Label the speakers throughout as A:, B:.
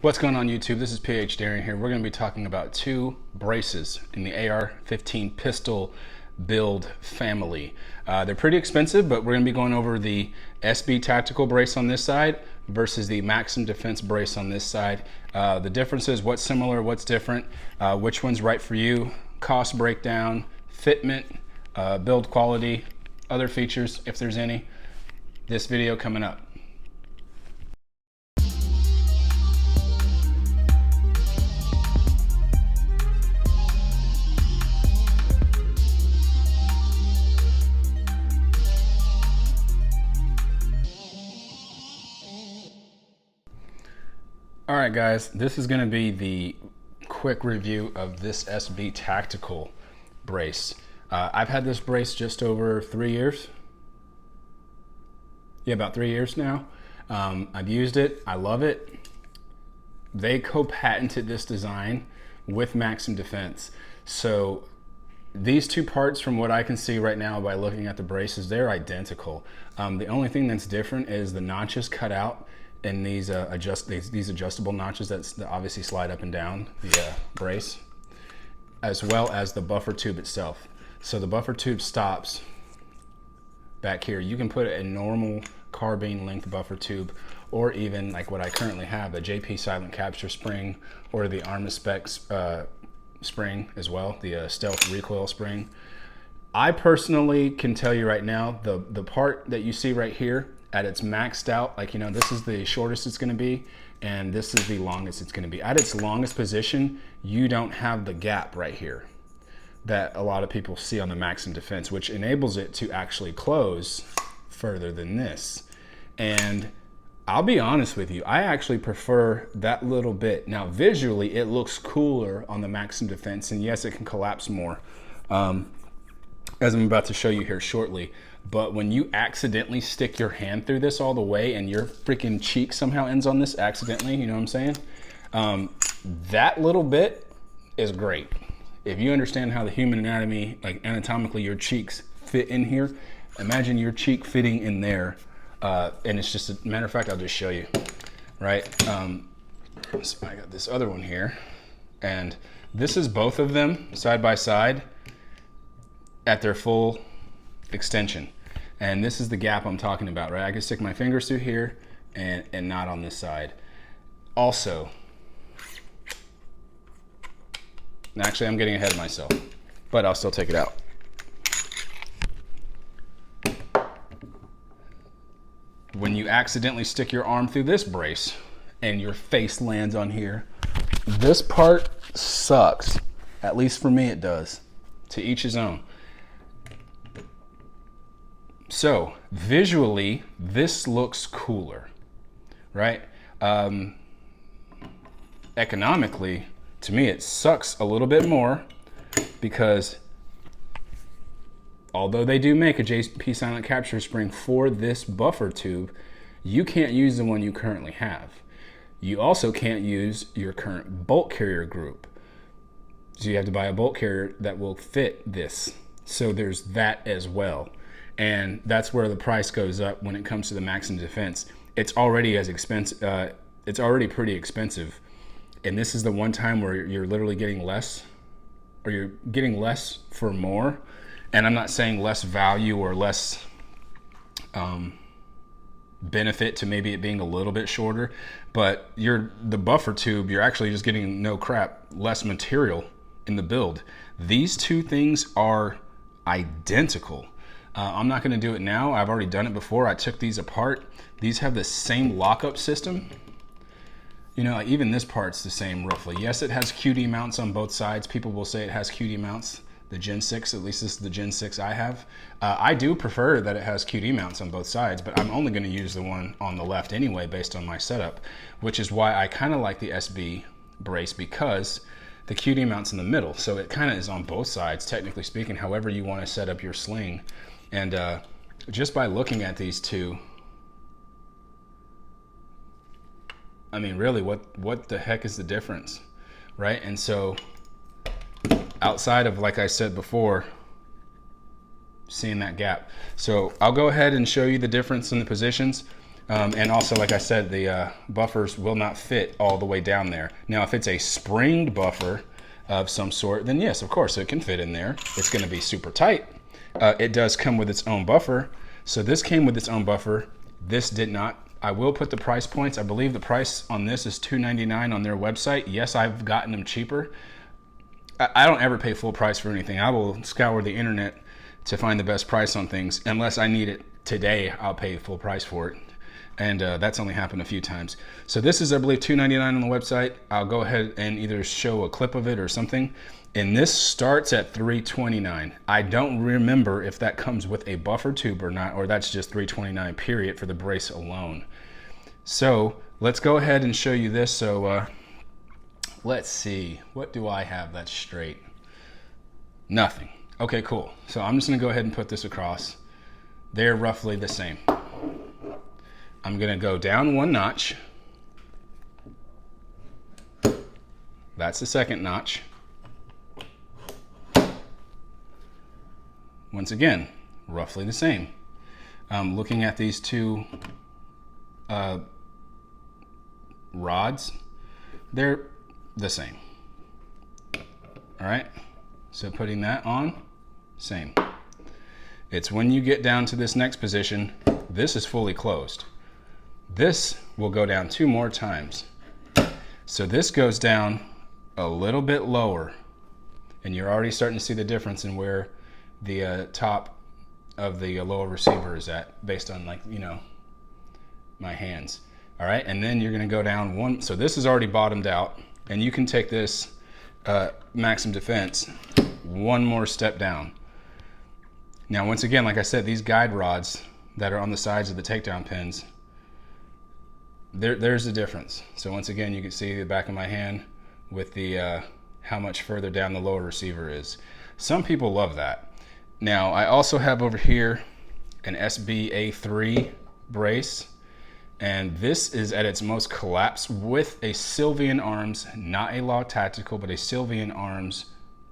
A: What's going on YouTube? This is PH Daring here. We're going to be talking about two braces in the AR-15 pistol build family. They're pretty expensive, but we're going to be going over the SB tactical brace on this side versus the Maxim Defense brace on this side. The differences, what's similar, what's different, which one's right for you, cost breakdown, fitment, build quality, other features if there's any. This video coming up. All right, guys, this is going to be the quick review of this SB Tactical brace. I've had this brace just over 3 years. Yeah, about 3 years now. I've used it. I love it. They co-patented this design with Maxim Defense. So these two parts, from what I can see right now by looking at the braces, they're identical. The only thing that's different is the notches cut out. And these adjustable notches that obviously slide up and down the brace, as well as the buffer tube itself. So the buffer tube stops back here. You can put a normal carbine length buffer tube, or even like what I currently have, a JP silent capture spring, or the Arma-Spec spring as well, the stealth recoil spring. I personally can tell you right now, the part that you see right here, at its maxed out, like, you know, this is the shortest it's going to be, and this is the longest it's going to be. At its longest position, you don't have the gap right here that a lot of people see on the Maxim Defense, which enables it to actually close further than this. And I'll be honest with you, I actually prefer that little bit. Now, visually, it looks cooler on the Maxim Defense, and yes, it can collapse more, as I'm about to show you here shortly. But when you accidentally stick your hand through this all the way and your freaking cheek somehow ends on this accidentally, you know what I'm saying? That little bit is great. If you understand how the human anatomy, like anatomically your cheeks fit in here, imagine your cheek fitting in there. And it's just, a matter of fact, I'll just show you, right? So I got this other one here, and this is both of them side by side at their full extension. And this is the gap I'm talking about, right? I can stick my fingers through here and not on this side. Also, actually I'm getting ahead of myself, but I'll still take it out. When you accidentally stick your arm through this brace and your face lands on here, this part sucks. At least for me it does. To each his own. So visually, this looks cooler, right? Economically, to me, it sucks a little bit more because although they do make a JP silent capture spring for this buffer tube, you can't use the one you currently have. You also can't use your current bolt carrier group. So you have to buy a bolt carrier that will fit this. So there's that as well. And that's where the price goes up when it comes to the Maxim Defense. It's already as expensive. It's already pretty expensive, and this is the one time where you're literally getting less, or you're getting less for more. And I'm not saying less value or less benefit to maybe it being a little bit shorter, but the buffer tube, you're actually just getting no crap, less material in the build. These two things are identical. I'm not going to do it now. I've already done it before. I took these apart. These have the same lockup system. You know, even this part's the same roughly. Yes, it has QD mounts on both sides. People will say it has QD mounts. The Gen 6, at least this is the Gen 6 I have. I do prefer that it has QD mounts on both sides, but I'm only going to use the one on the left anyway based on my setup, which is why I kind of like the SB brace, because the QD mount's in the middle. So it kind of is on both sides, technically speaking, however you want to set up your sling. And just by looking at these two, I mean, really, what the heck is the difference, right? And so outside of, like I said before, seeing that gap. So I'll go ahead and show you the difference in the positions. And also, like I said, the buffers will not fit all the way down there. Now, if it's a springed buffer of some sort, then yes, of course, it can fit in there. It's going to be super tight. It does come with its own buffer. So this came with its own buffer. This did not. I will put the price points. I believe the price on this is $299 on their website. Yes, I've gotten them cheaper. I don't ever pay full price for anything. I will scour the internet to find the best price on things. Unless I need it today, I'll pay full price for it. And that's only happened a few times. So this is, I believe, $299 on the website. I'll go ahead and either show a clip of it or something. And this starts at $329. I don't remember if that comes with a buffer tube or not, or that's just $329 period for the brace alone. So let's go ahead and show you this. So let's see, what do I have that's straight? Nothing. Okay, cool. So I'm just gonna go ahead and put this across. They're roughly the same. I'm gonna go down one notch. That's the second notch. Once again, roughly the same. Looking at these two rods, they're the same. All right, so putting that on, same. It's when you get down to this next position, this is fully closed. This will go down 2 more times. So this goes down a little bit lower, and you're already starting to see the difference in where the top of the lower receiver is at, based on, like, you know, my hands. All right, and then you're gonna go down one. So this is already bottomed out, and you can take this Maxim Defense one more step down. Now, once again, like I said, these guide rods that are on the sides of the takedown pins, there's a difference. So once again, you can see the back of my hand with the how much further down the lower receiver is. Some people love that. Now, I also have over here an SBA3 brace, and this is at its most collapsed with a Sylvian Arms, not a Law Tactical, but a Sylvian Arms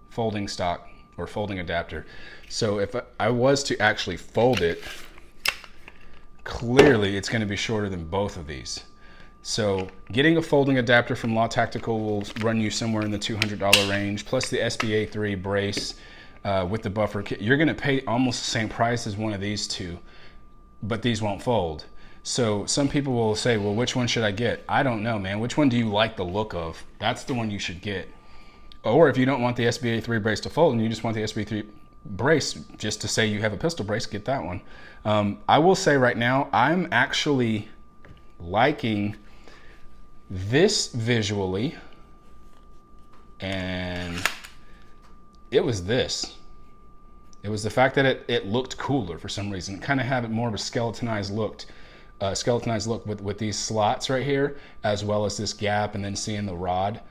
A: folding stock or folding adapter. So if I was to actually fold it, clearly it's going to be shorter than both of these. So getting a folding adapter from Law Tactical will run you somewhere in the $200 range, plus the SBA3 brace with the buffer kit. You're going to pay almost the same price as one of these two, but these won't fold. So some people will say, well, which one should I get? I don't know, man. Which one do you like the look of? That's the one you should get. Or if you don't want the SBA3 brace to fold and you just want the SBA3 brace just to say you have a pistol brace, get that one. I will say right now, I'm actually liking this visually, and it was this. It was the fact that it looked cooler for some reason. It kind of had more of a skeletonized look with these slots right here, as well as this gap, and then seeing the rod.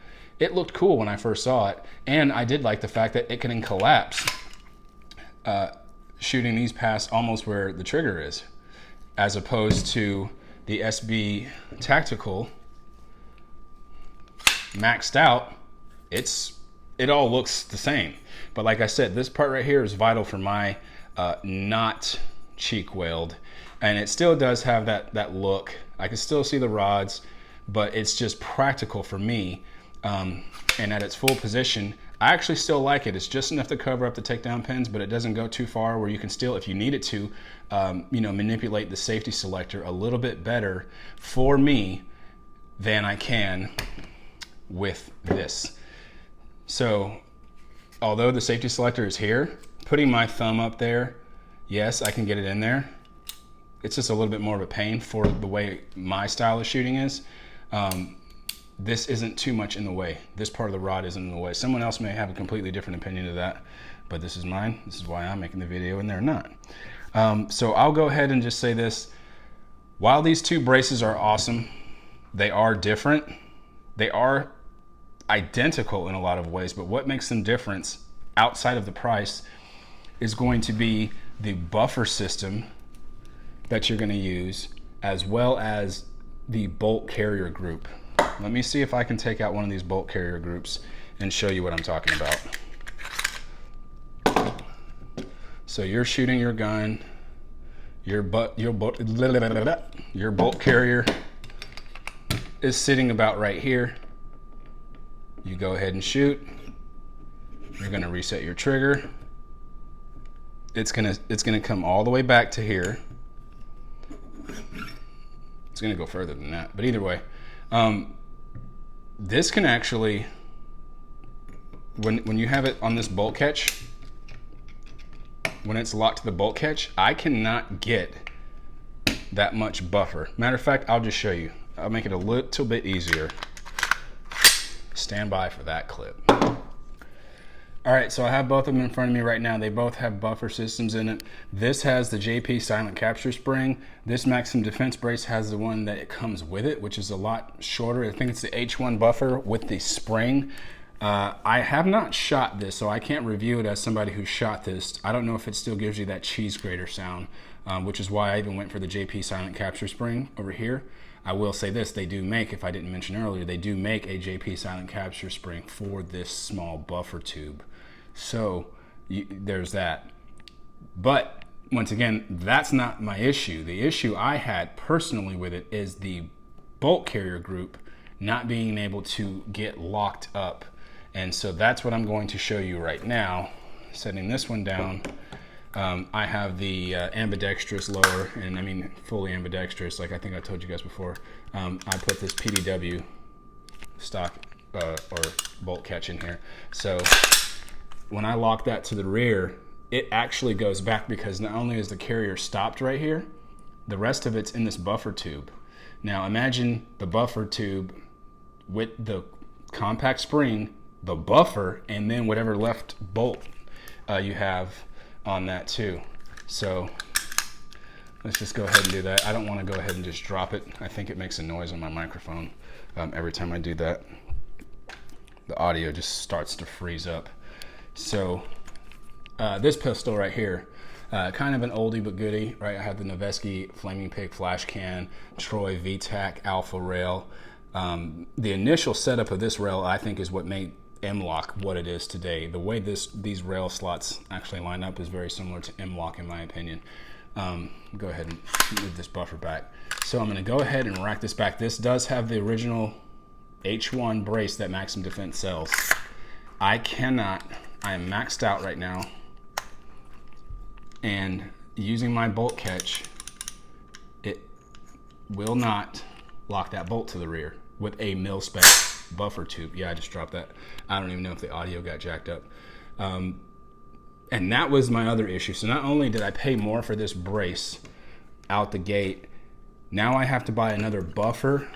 A: It looked cool when I first saw it, and I did like the fact that it can collapse, shooting these past almost where the trigger is, as opposed to the SB Tactical maxed out. It all looks the same, but like I said, this part right here is vital for my not cheek weld, and it still does have that look. I can still see the rods, but it's just practical for me. And at its full position, I actually still like it. It's just enough to cover up the takedown pins, but it doesn't go too far where you can still, if you need it to, you know, manipulate the safety selector a little bit better for me than I can with this. So although the safety selector is here, putting my thumb up there, yes, I can get it in there. It's just a little bit more of a pain for the way my style of shooting is. This isn't too much in the way. This part of the rod isn't in the way. Someone else may have a completely different opinion of that, but this is mine. This is why I'm making the video and they're not. So I'll go ahead and just say this. While these two braces are awesome, they are different. They are identical in a lot of ways, but what makes them different outside of the price is going to be the buffer system that you're going to use, as well as the bolt carrier group. Let me see if I can take out one of these bolt carrier groups and show you what I'm talking about. So you're shooting your gun, your bolt carrier is sitting about right here. You go ahead and shoot. You're gonna reset your trigger. It's gonna come all the way back to here. It's gonna go further than that, but either way, this can actually, when you have it on this bolt catch, when it's locked to the bolt catch, I cannot get that much buffer. Matter of fact, I'll just show you. I'll make it a little bit easier. Stand by for that clip. All right, so I have both of them in front of me right now. They both have buffer systems in it. This has the JP silent capture spring. This Maxim Defense brace has the one that it comes with it, which is a lot shorter. I think it's the H1 buffer with the spring. I have not shot this, so I can't review it as somebody who shot this. I don't know if it still gives you that cheese grater sound, which is why I even went for the JP silent capture spring over here. I will say this, they do make, if I didn't mention earlier, they do make a JP silent capture spring for this small buffer tube. So there's that. But once again, that's not my issue. The issue I had personally with it is the bolt carrier group not being able to get locked up. And so that's what I'm going to show you right now. Setting this one down, I have the ambidextrous lower, and I mean fully ambidextrous, like I think I told you guys before. I put this PDW stock or bolt catch in here. So when I lock that to the rear, it actually goes back, because not only is the carrier stopped right here, the rest of it's in this buffer tube. Now imagine the buffer tube with the compact spring, the buffer, and then whatever left bolt you have on that too. So let's just go ahead and do that. I don't want to go ahead and just drop it. I think it makes a noise on my microphone every time I do that. The audio just starts to freeze up. So this pistol right here, kind of an oldie but goodie, right? I have the Noveske Flaming Pig flash can, Troy VTAC Alpha rail. The initial setup of this rail, I think, is what made M-LOK what it is today. The way these rail slots actually line up is very similar to M-LOK in my opinion. Go ahead and move this buffer back. So I'm going to go ahead and rack this back. This does have the original H1 brace that Maxim Defense sells. I am maxed out right now, and using my bolt catch, it will not lock that bolt to the rear with a mil-spec buffer tube. Yeah, I just dropped that. I don't even know if the audio got jacked up. And that was my other issue. So not only did I pay more for this brace out the gate, now I have to buy another buffer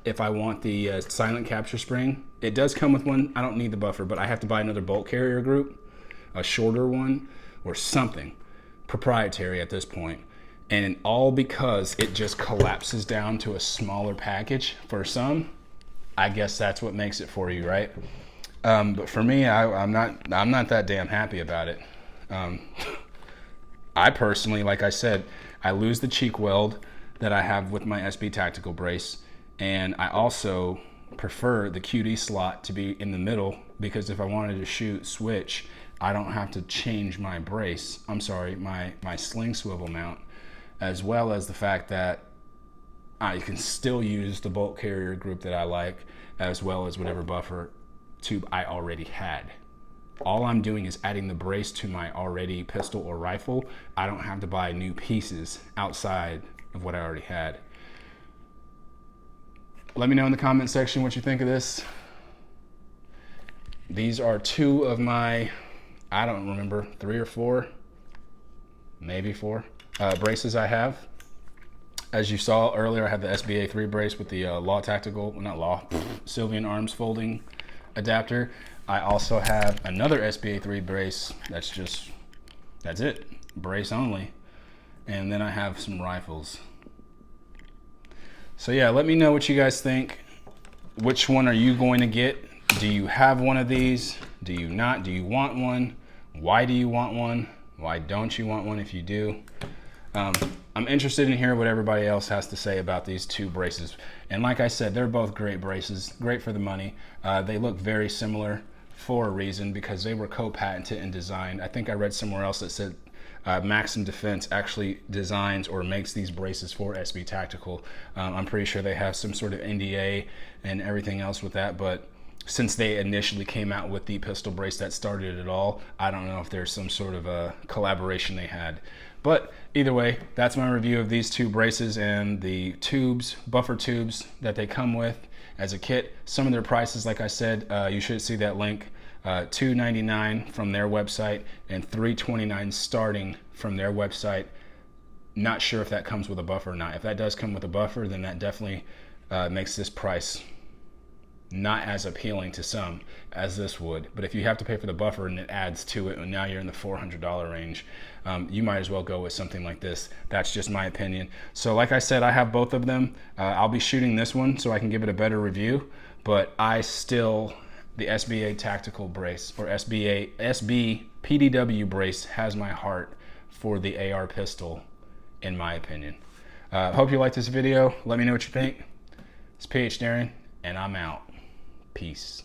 A: if I want the silent capture spring. It does come with one. I don't need the buffer, but I have to buy another bolt carrier group, a shorter one or something proprietary at this point. And all because it just collapses down to a smaller package for some. I guess that's what makes it for you, right? But for me, I'm not that damn happy about it. I personally, like I said, I lose the cheek weld that I have with my SB tactical brace, and I also prefer the QD slot to be in the middle, because if I wanted to shoot switch, I don't have to change my brace. I'm sorry, my sling swivel mount, as well as the fact that I can still use the bolt carrier group that I like, as well as whatever buffer tube I already had. All I'm doing is adding the brace to my already pistol or rifle. I don't have to buy new pieces outside of what I already had. Let me know in the comment section what you think of this. These are two of my, I don't remember, 3 or 4, maybe 4 braces I have. As you saw earlier, I have the SBA3 brace with the Sylvian Arms folding adapter. I also have another SBA3 brace that's it, brace only. And then I have some rifles. So yeah, let me know what you guys think. Which one are you going to get? Do you have one of these? Do you not? Do you want one? Why do you want one? Why don't you want one if you do? I'm interested in hearing what everybody else has to say about these two braces. And like I said, they're both great braces, great for the money. They look very similar for a reason, because they were co-patented and designed. I think I read somewhere else that said Maxim Defense actually designs or makes these braces for SB Tactical. I'm pretty sure they have some sort of NDA and everything else with that, but since they initially came out with the pistol brace that started it all, I don't know if there's some sort of a collaboration they had. But either way, that's my review of these two braces and the tubes, buffer tubes that they come with as a kit. Some of their prices, like I said, you should see that link, $299 from their website and $329 starting from their website. Not sure if that comes with a buffer or not. If that does come with a buffer, then that definitely makes this price not as appealing to some as this would. But if you have to pay for the buffer and it adds to it, and now you're in the $400 range, you might as well go with something like this. That's just my opinion. So like I said, I have both of them. I'll be shooting this one so I can give it a better review, but I still, the SBA tactical brace or SB PDW brace has my heart for the AR pistol, in my opinion. Hope you liked this video. Let me know what you think. It's PH Darren, and I'm out. Peace.